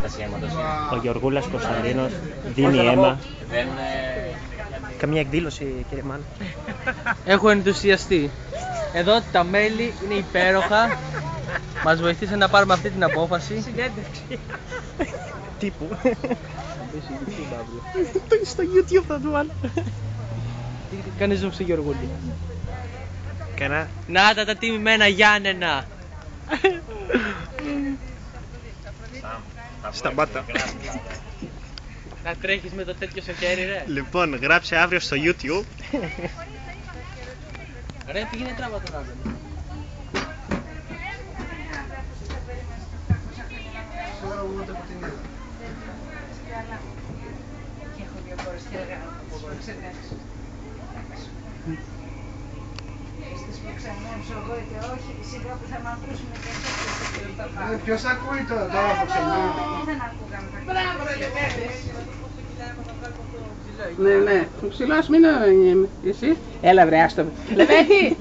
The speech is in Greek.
εξέταση αίματος. Ο Γεωργούλας Κωνσταντίνος δίνει αίμα. Δεν... Καμία εκδήλωση, κύριε Μάν? Έχω ενθουσιαστεί. Εδώ τα μέλη είναι υπέροχα. Μας βοηθήσαν να πάρουμε αυτή την απόφαση. Συνέντευξη. Τύπου. Στο YouTube θα του βάλω. Κάνε zoom στο Γεωργούλη. Κανά. Να τα τιμημένα Γιάννενα. Σταμάτα. Να τρέχεις με το τέτοιο στο χέρι, ρε. Λοιπόν, γράψε αύριο στο YouTube. Ρε, πήγαινε τράβα τον άδελφο. Έχω δύο κόρες και εργάζομαι. Στις που ξενέψω εγώ είτε όχι, σίγουρα που θα μ' ακούσουν και αυτές. Ποιος ακούει τώρα που ξενάμε? Δεν ακούγαμε. Μπράβο, ρε, Λεβέντες. Ναι, ναι, ο ψηλός μην είναι εσύ. Έλα βρε, άστο. Λεβέντη!